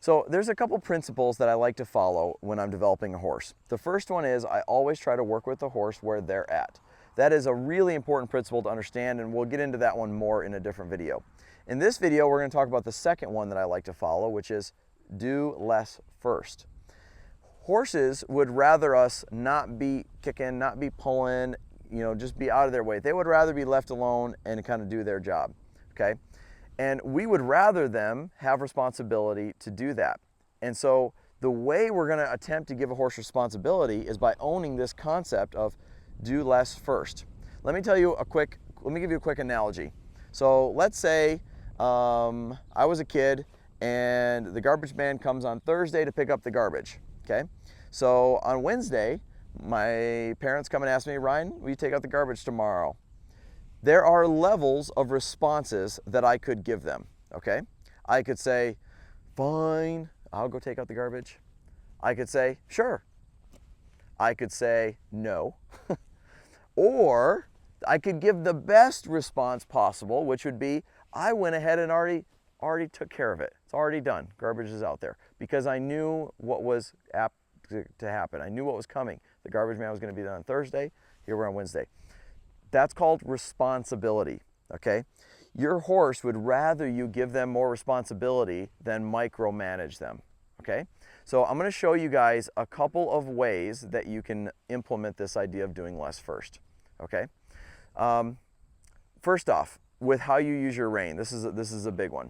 So there's a couple principles that I like to follow when I'm developing a horse. The first one is I always try to work with the horse where they're at. That is a really important principle to understand, and we'll get into that one more in a different video. In this video, we're going to talk about the second one that I like to follow, which is do less first. Horses would rather us not be kicking, not be pulling, just be out of their way. They would rather be left alone and kind of do their job, okay? And we would rather them have responsibility to do that. And so the way we're going to attempt to give a horse responsibility is by owning this concept of do less first. Let me give you a quick analogy. So let's say I was a kid and the garbage man comes on Thursday to pick up the garbage, okay? So on Wednesday, my parents come and ask me, Ryan, will you take out the garbage tomorrow? There are levels of responses that I could give them, okay? I could say, fine, I'll go take out the garbage. I could say, sure. I could say, no. Or I could give the best response possible, which would be, I went ahead and already took care of it. It's already done. Garbage is out there. Because I knew what was apt to happen. I knew what was coming. The garbage man was going to be done on Thursday. Here we're on Wednesday. That's called responsibility, okay? Your horse would rather you give them more responsibility than micromanage them, okay? So I'm going to show you guys a couple of ways that you can implement this idea of doing less first, okay? First off, with how you use your rein, this is a big one.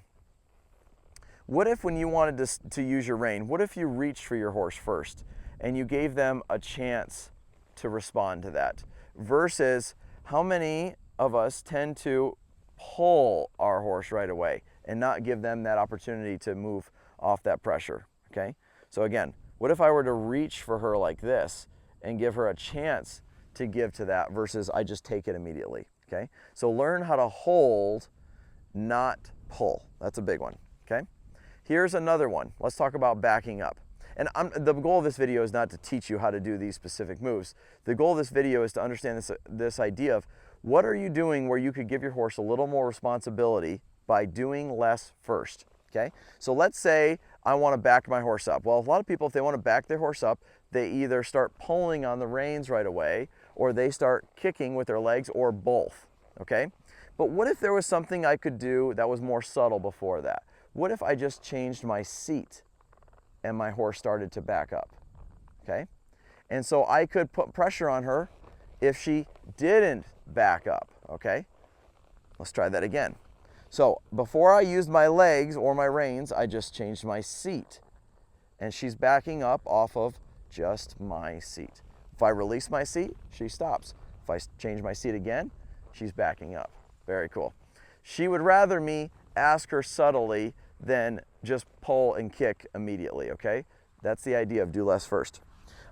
What if when you wanted to use your rein, what if you reached for your horse first and you gave them a chance to respond to that versus how many of us tend to pull our horse right away and not give them that opportunity to move off that pressure, okay? So again, what if I were to reach for her like this and give her a chance to give to that versus I just take it immediately, okay? So learn how to hold, not pull. That's a big one, okay? Here's another one. Let's talk about backing up. And the goal of this video is not to teach you how to do these specific moves. The goal of this video is to understand this idea of what are you doing where you could give your horse a little more responsibility by doing less first, okay? So let's say I want to back my horse up. Well, a lot of people, if they want to back their horse up, they either start pulling on the reins right away or they start kicking with their legs or both, okay? But what if there was something I could do that was more subtle before that? What if I just changed my seat and my horse started to back up, okay? And so I could put pressure on her if she didn't back up, okay? Let's try that again. So before I used my legs or my reins, I just changed my seat. And she's backing up off of just my seat. If I release my seat, she stops. If I change my seat again, she's backing up. Very cool. She would rather me ask her subtly than just pull and kick immediately, okay? That's the idea of do less first.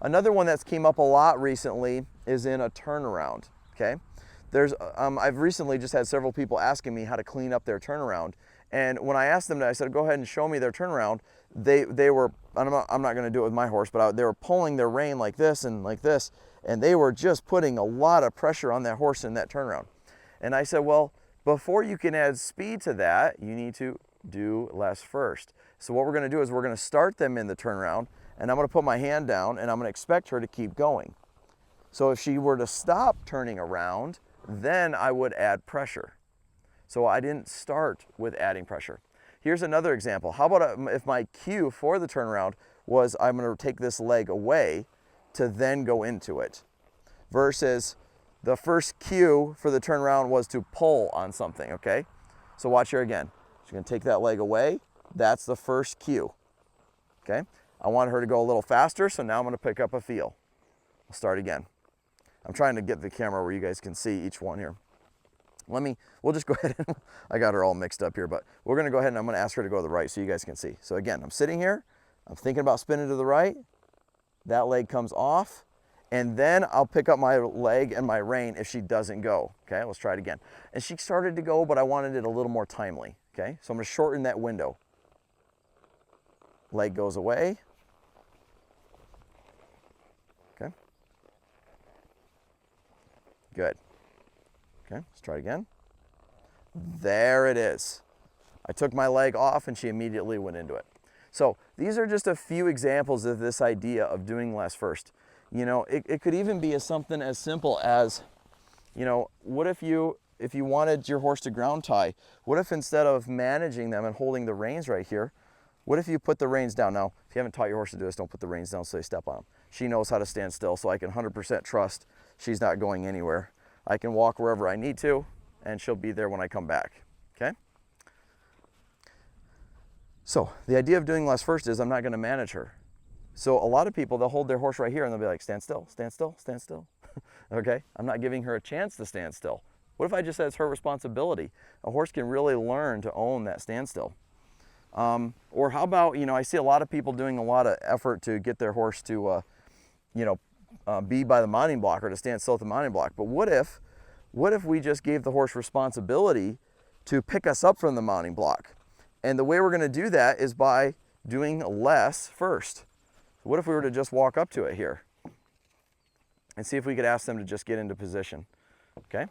Another one that's came up a lot recently is in a turnaround, okay? I've recently just had several people asking me how to clean up their turnaround. And when I asked them that, I said, go ahead and show me their turnaround. They were, I'm not gonna do it with my horse, but they were pulling their rein like this, and they were just putting a lot of pressure on that horse in that turnaround. And I said, well, before you can add speed to that, you need to do less first. So what we're gonna do is we're gonna start them in the turnaround, and I'm gonna put my hand down, and I'm gonna expect her to keep going. So if she were to stop turning around, then I would add pressure. So I didn't start with adding pressure. Here's another example. How about if my cue for the turnaround was I'm gonna take this leg away to then go into it, versus the first cue for the turnaround was to pull on something, okay? So watch here again. She's gonna take that leg away. That's the first cue, okay? I want her to go a little faster, so now I'm gonna pick up a feel. I'll start again. I'm trying to get the camera where you guys can see each one here. We'll just go ahead and, I got her all mixed up here, but we're gonna go ahead and I'm gonna ask her to go to the right so you guys can see. So again, I'm sitting here, I'm thinking about spinning to the right, that leg comes off, and then I'll pick up my leg and my rein if she doesn't go. Okay, let's try it again. And she started to go, but I wanted it a little more timely. Okay, so I'm gonna shorten that window. Leg goes away. Okay. Good. Okay, let's try it again. There it is. I took my leg off and she immediately went into it. So these are just a few examples of this idea of doing less first. You know, it could even be as something as simple as, you know, what if you wanted your horse to ground tie, what if instead of managing them and holding the reins right here, what if you put the reins down? Now, if you haven't taught your horse to do this, don't put the reins down so they step on them. She knows how to stand still, so I can 100% trust she's not going anywhere. I can walk wherever I need to, and she'll be there when I come back, okay? So the idea of doing less first is I'm not gonna manage her. So a lot of people, they'll hold their horse right here and they'll be like, stand still, stand still, stand still. Okay, I'm not giving her a chance to stand still. What if I just said it's her responsibility? A horse can really learn to own that standstill. Or how about, you know, I see a lot of people doing a lot of effort to get their horse to, you know, be by the mounting block or to stand still at the mounting block. But what if we just gave the horse responsibility to pick us up from the mounting block? And the way we're gonna do that is by doing less first. What if we were to just walk up to it here and see if we could ask them to just get into position, okay?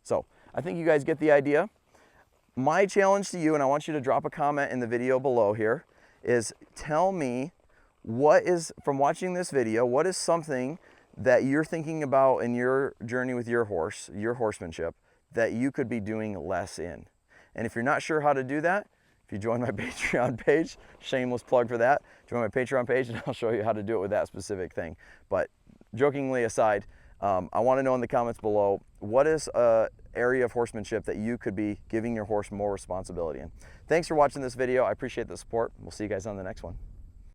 So I think you guys get the idea. My challenge to you, and I want you to drop a comment in the video below here, is tell me what is, from watching this video, what is something that you're thinking about in your journey with your horse, your horsemanship, that you could be doing less in. And if you're not sure how to do that, if you join my Patreon page, shameless plug for that, join my Patreon page and I'll show you how to do it with that specific thing. But jokingly aside, I want to know in the comments below, what is an area of horsemanship that you could be giving your horse more responsibility in? Thanks for watching this video. I appreciate the support. We'll see you guys on the next one.